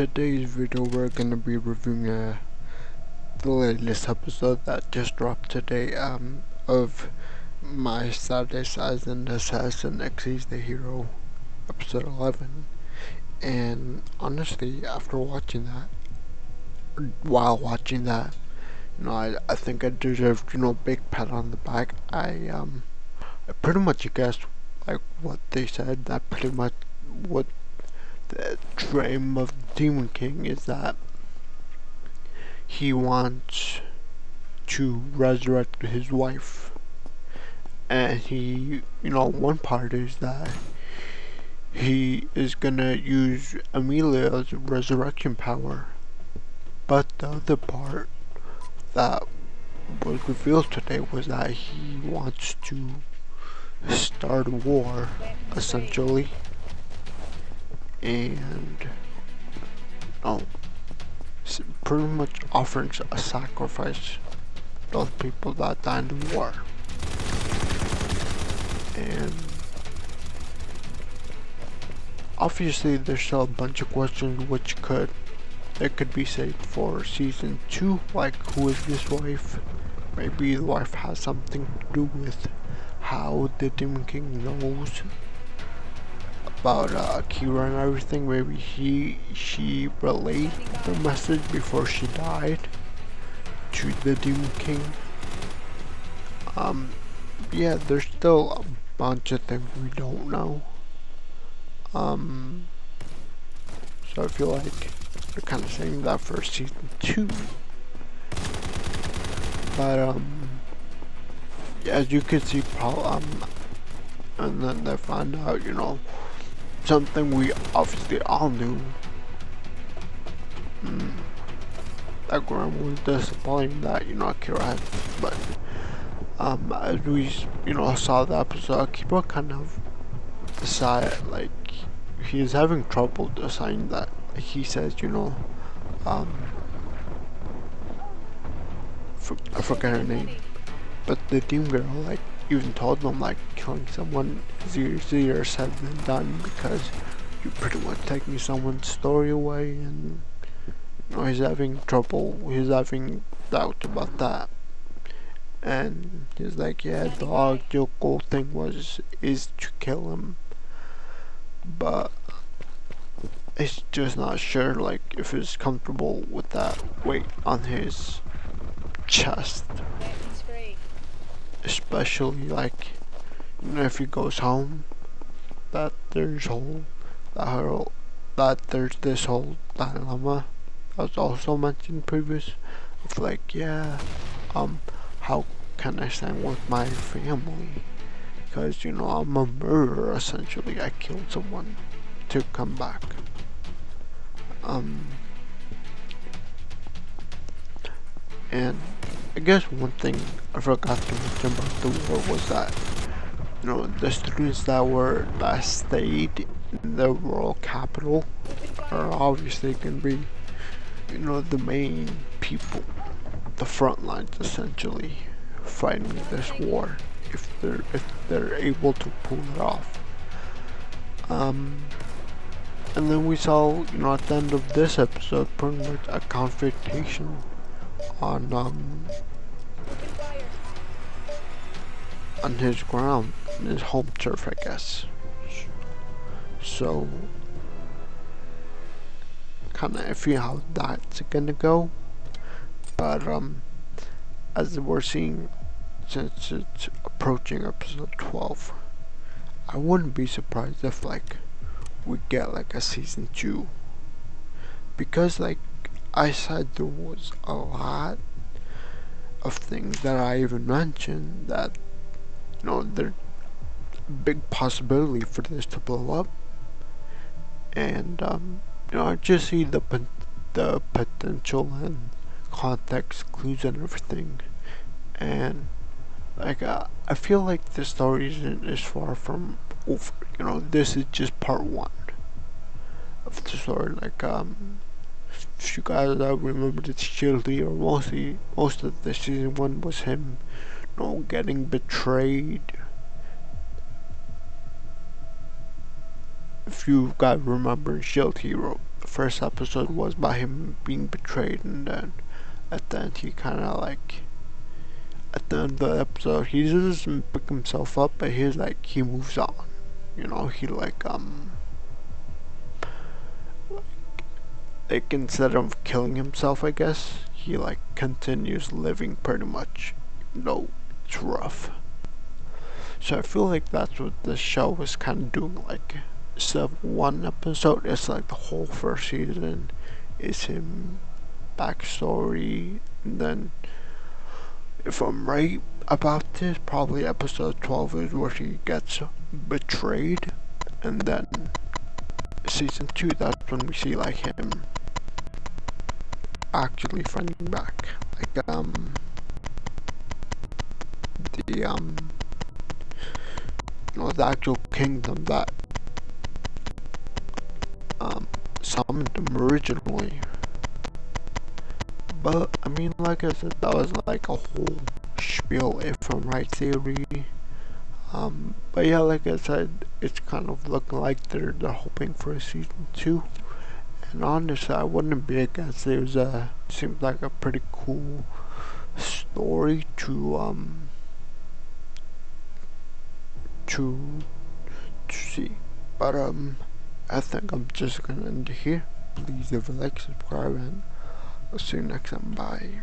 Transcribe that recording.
Today's video we're gonna be reviewing the latest episode that just dropped today of My Status as an Assassin Xyz the Hero, episode 11. And honestly, after watching that, while watching that, I think I deserved, big pat on the back. I pretty much guessed like what they said. That pretty much what the dream of Demon King is, that he wants to resurrect his wife. And he, one part is that he is gonna use Amelia's resurrection power. But the other part that was revealed today was that he wants to start a war, essentially. And, pretty much offering a sacrifice to those people that died in the war. And obviously there's still a bunch of questions that could be saved for season 2, like who is this wife? Maybe the wife has something to do with how the Demon King knows about Kira and everything. Maybe she relayed the message before she died to the Demon King. Yeah, there's still a bunch of things we don't know. So I feel like they're kind of saying that for season 2. But as you can see, and then they find out, something we obviously all knew. That Graham was disappointing that, Kira had, but as we, saw the episode, Kira kind of decided, like, he's having trouble deciding that. He says, I forget her name, but the Demon Girl, like, even told them, like, killing someone is easier said than done, because you're pretty much taking someone's story away. And he's having having doubt about that. And he's like, yeah, the logical thing is to kill him, but he's just not sure, like, if he's comfortable with that weight on his chest. Especially, like, if he goes home, that there's this whole dilemma that was also mentioned previous. It's like, yeah, how can I stand with my family? Because, I'm a murderer, essentially. I killed someone to come back. And I guess one thing I forgot to mention about the war was that, the students that stayed in the royal capital are obviously going to be, the main people, the front lines, essentially, fighting this war, if they're able to pull it off. And then we saw, at the end of this episode, pretty much a confrontation on his ground, in his home turf, I guess. So, kind of iffy how that's gonna go. But as we're seeing, since it's approaching episode 12, I wouldn't be surprised if, like, we get like a season 2, because, like I said, there was a lot of things that I even mentioned that, there's a big possibility for this to blow up. And I just see the potential and context clues and everything. And, like, I feel like the story isn't as far from over. This is just part 1 of the story. Like, if you guys remember the Shieldy, or most of the season 1 was him, getting betrayed. If you guys remember in Shield Hero, first episode was by him being betrayed, and then at the end he kind of like, at the end of the episode he doesn't pick himself up, but he's like, he moves on, you know. He like instead of killing himself, I guess he like continues living pretty much, even though it's rough. So I feel like that's what the show was kind of doing. Like, instead of one episode, it's like the whole first season is him backstory, and then if I'm right about this, probably episode 12 is where he gets betrayed, and then season 2, that's when we see like him actually fighting back, like the you know, the actual kingdom that summoned him originally. But I mean, like I said, that was like a whole spiel, if I'm right, theory. But yeah, like I said, it's kind of looking like they're hoping for a season 2. And honestly, I wouldn't be against it. Seems like a pretty cool story to see. But I think I'm just gonna end it here. Please leave a like, subscribe, and I'll see you next time. Bye.